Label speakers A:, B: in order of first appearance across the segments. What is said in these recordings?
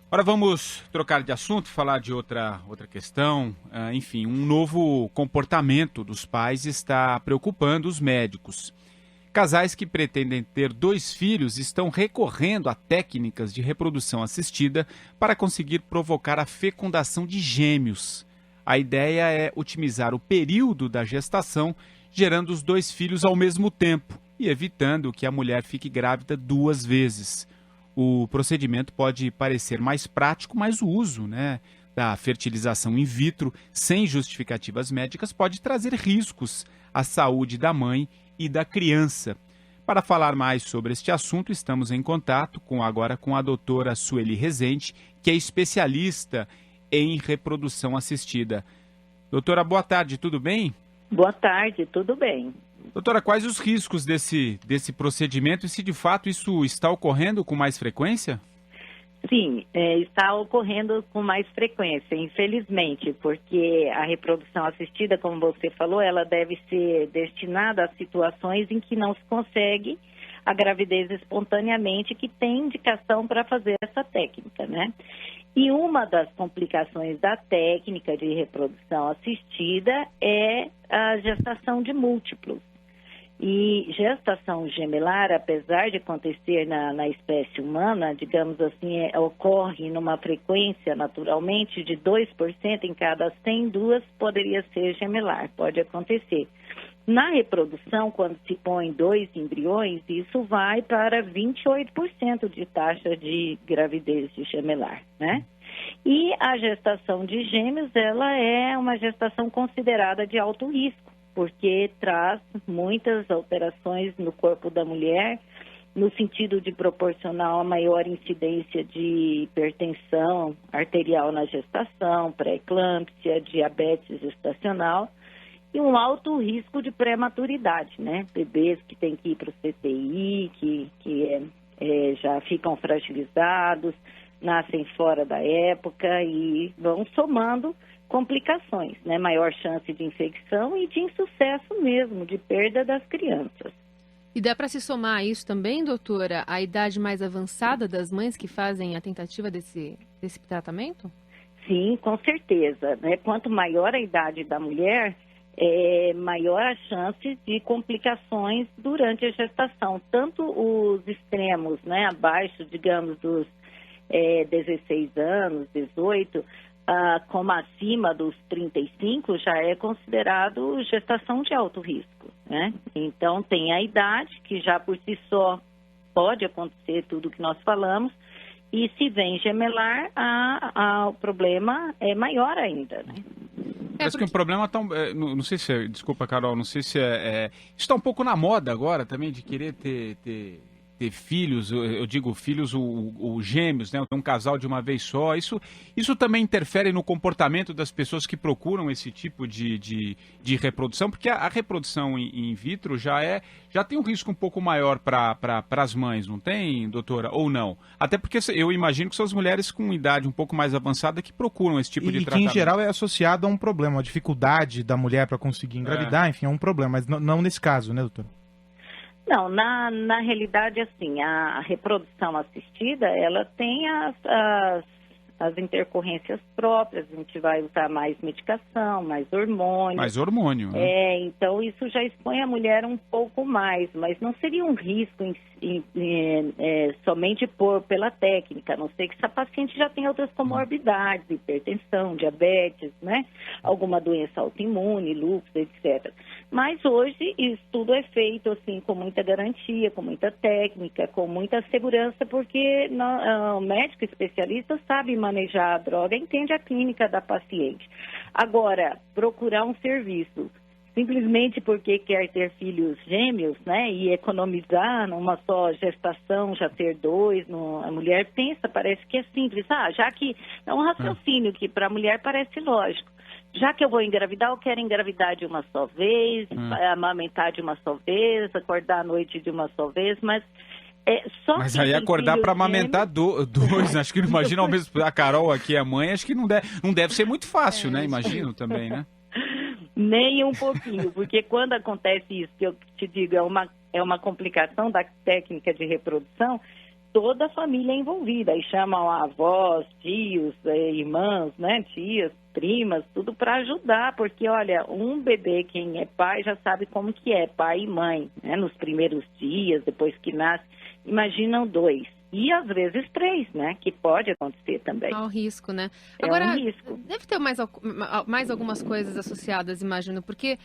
A: Agora vamos trocar de assunto, falar de outra questão. Enfim, um novo comportamento dos pais está preocupando os médicos. Casais que pretendem ter 2 filhos estão recorrendo a técnicas de reprodução assistida para conseguir provocar a fecundação de gêmeos. A ideia é otimizar o período da gestação, gerando os 2 filhos ao mesmo tempo e evitando que a mulher fique grávida 2 vezes. O procedimento pode parecer mais prático, mas o uso, da fertilização in vitro sem justificativas médicas pode trazer riscos à saúde da mãe e da criança. Para falar mais sobre este assunto, estamos em contato agora com a doutora Sueli Rezende, que é especialista em reprodução assistida. Doutora, boa tarde, tudo bem?
B: Boa tarde, tudo bem.
A: Doutora, quais os riscos desse procedimento e se de fato isso está ocorrendo com mais frequência?
B: Sim, está ocorrendo com mais frequência, infelizmente, porque a reprodução assistida, como você falou, ela deve ser destinada a situações em que não se consegue a gravidez espontaneamente, que tem indicação para fazer essa técnica, né? E uma das complicações da técnica de reprodução assistida é a gestação de múltiplos. E gestação gemelar, apesar de acontecer na espécie humana, digamos assim, ocorre numa frequência naturalmente de 2% em cada 100, 2 poderia ser gemelar, pode acontecer. Na reprodução, quando se põe 2 embriões, isso vai para 28% de taxa de gravidez de gemelar, né? E a gestação de gêmeos, ela é uma gestação considerada de alto risco, porque traz muitas alterações no corpo da mulher, no sentido de proporcionar uma maior incidência de hipertensão arterial na gestação, pré-eclâmpsia, diabetes gestacional e um alto risco de prematuridade, né? Bebês que têm que ir para o CTI, que já ficam fragilizados, nascem fora da época e vão somando complicações, né? Maior chance de infecção e de insucesso mesmo, de perda das crianças.
C: E dá para se somar a isso também, doutora, a idade mais avançada das mães que fazem a tentativa desse tratamento?
B: Sim, com certeza, né? Quanto maior a idade da mulher, maior a chance de complicações durante a gestação. Tanto os extremos, né? Abaixo, digamos, dos 16 anos, 18, como acima dos 35, já é considerado gestação de alto risco, né? Então, tem a idade, que já por si só pode acontecer tudo que nós falamos, e se vem gemelar, o problema é maior ainda, né?
A: Parece que o problema está... não sei se é... Desculpa, Carol, não sei se está um pouco na moda agora também, de querer ter filhos, eu digo filhos, o gêmeos, né? Um casal de uma vez só. Isso também interfere no comportamento das pessoas que procuram esse tipo de reprodução, porque a reprodução in vitro já tem um risco um pouco maior para as mães, não tem, doutora? Ou não? Até porque eu imagino que são as mulheres com idade um pouco mais avançada que procuram esse tipo de tratamento.
D: E que, em geral, é associado a um problema, a dificuldade da mulher para conseguir engravidar, enfim, é um problema, mas não nesse caso, né, doutora?
B: Não, na realidade, assim, a reprodução assistida, ela tem as intercorrências próprias, a gente vai usar mais medicação, mais hormônio.
A: Mais hormônio, né?
B: Então isso já expõe a mulher um pouco mais, mas não seria um risco somente pela técnica, a não ser que essa paciente já tenha outras comorbidades, hipertensão, diabetes, né? Alguma doença autoimune, lúpus, etc. Mas hoje isso tudo é feito assim com muita garantia, com muita técnica, com muita segurança, porque o médico especialista sabe manejar a droga, entende a clínica da paciente. Agora, procurar um serviço simplesmente porque quer ter filhos gêmeos, né, e economizar numa só gestação, já ter 2, a mulher pensa, parece que é simples, já que é um raciocínio que para a mulher parece lógico. Já que eu vou engravidar, eu quero engravidar de uma só vez, amamentar de uma só vez, acordar à noite de uma só vez, mas
A: mas aí acordar para amamentar 2, acho que não imagina ao mesmo. A Carol aqui, a mãe, acho que não deve ser muito fácil, né? Imagino também, né?
B: Nem um pouquinho, porque quando acontece isso, que eu te digo, é uma complicação da técnica de reprodução, toda a família envolvida. Aí chamam avós, tios, irmãs, né, tias, primas, tudo para ajudar, porque, olha, um bebê, quem é pai, já sabe como que é, pai e mãe, né, nos primeiros dias, depois que nasce. Imaginam 2. E às vezes 3, né? Que pode acontecer também.
C: Há o risco, né?
B: É
C: Agora,
B: um risco.
C: deve ter mais algumas coisas associadas, imagino, porque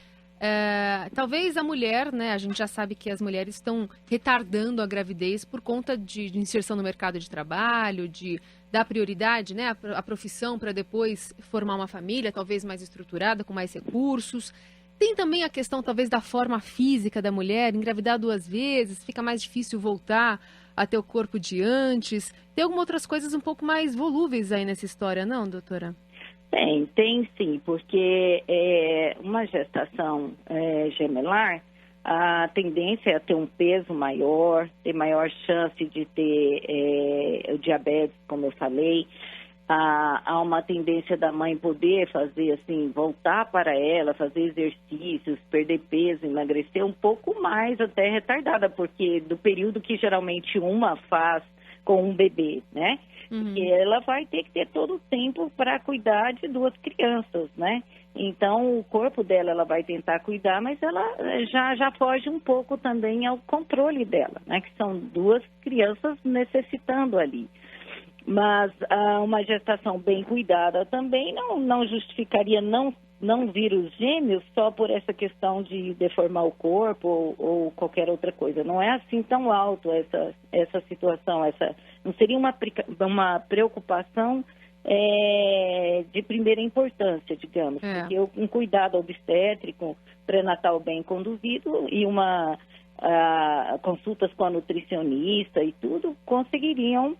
C: talvez a mulher, né? A gente já sabe que as mulheres estão retardando a gravidez por conta de inserção no mercado de trabalho, de dar prioridade, né? A profissão para depois formar uma família, talvez mais estruturada, com mais recursos. Tem também a questão, talvez, da forma física da mulher, engravidar 2 vezes, fica mais difícil voltar a ter o corpo de antes. Tem algumas outras coisas um pouco mais volúveis aí nessa história, não, doutora?
B: Tem sim, porque uma gestação gemelar, a tendência é ter um peso maior, ter maior chance de ter o diabetes, como eu falei. Há uma tendência da mãe poder fazer assim, voltar para ela, fazer exercícios, perder peso, emagrecer um pouco mais até retardada, porque do período que geralmente uma faz com um bebê, né? Porque ela vai ter que ter todo o tempo para cuidar de 2 crianças, né? Então, o corpo dela, ela vai tentar cuidar, mas ela já foge um pouco também ao controle dela, né? Que são 2 crianças necessitando ali. Mas uma gestação bem cuidada também não justificaria não vir os gêmeos só por essa questão de deformar o corpo ou qualquer outra coisa. Não é assim tão alto essa situação, não seria uma preocupação de primeira importância, digamos, porque um cuidado obstétrico, pré-natal bem conduzido e consultas com a nutricionista e tudo conseguiriam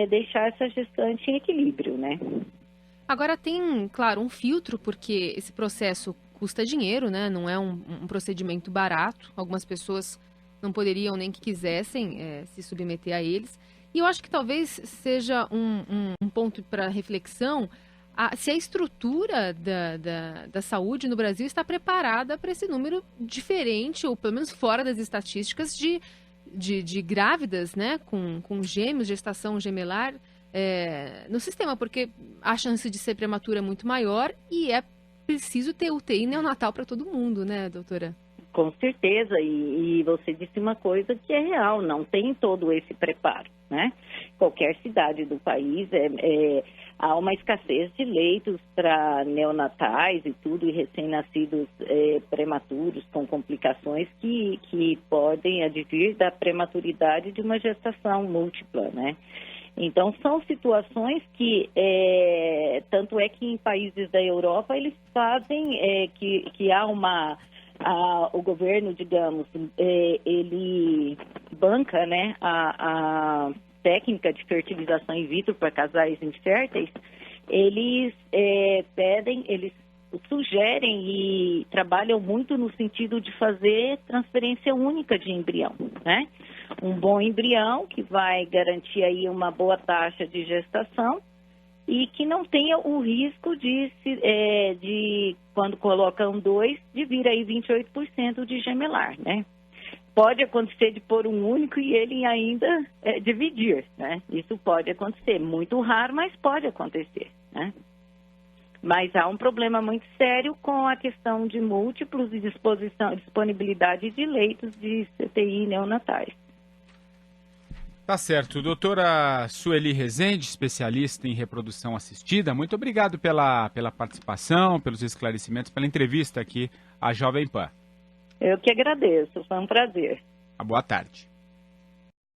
B: deixar essa gestante em equilíbrio, né?
C: Agora tem, claro, um filtro, porque esse processo custa dinheiro, né? Não é um procedimento barato. Algumas pessoas não poderiam nem que quisessem se submeter a eles. E eu acho que talvez seja um ponto para reflexão se a estrutura da saúde no Brasil está preparada para esse número diferente, ou pelo menos fora das estatísticas de grávidas, né, com gêmeos, gestação gemelar no sistema, porque a chance de ser prematura é muito maior e é preciso ter UTI neonatal para todo mundo, né, doutora?
B: Com certeza, e você disse uma coisa que é real, não tem todo esse preparo, né? Qualquer cidade do país há uma escassez de leitos para neonatais e tudo, e recém-nascidos prematuros com complicações que podem advir da prematuridade de uma gestação múltipla, né? Então, são situações que, tanto é que em países da Europa, eles fazem que há o governo, digamos, ele banca, né, a técnica de fertilização in vitro para casais inférteis. Eles eles sugerem e trabalham muito no sentido de fazer transferência única de embrião, né? Um bom embrião que vai garantir aí uma boa taxa de gestação e que não tenha o risco de quando colocam 2, de vir aí 28% de gemelar, né? Pode acontecer de pôr um único e ele ainda dividir, né? Isso pode acontecer, muito raro, mas pode acontecer, né? Mas há um problema muito sério com a questão de múltiplos e disponibilidade de leitos de CTI neonatais.
A: Tá certo. Doutora Sueli Rezende, especialista em reprodução assistida, muito obrigado pela participação, pelos esclarecimentos, pela entrevista aqui à Jovem Pan.
B: Eu que agradeço, foi um prazer.
A: Boa tarde.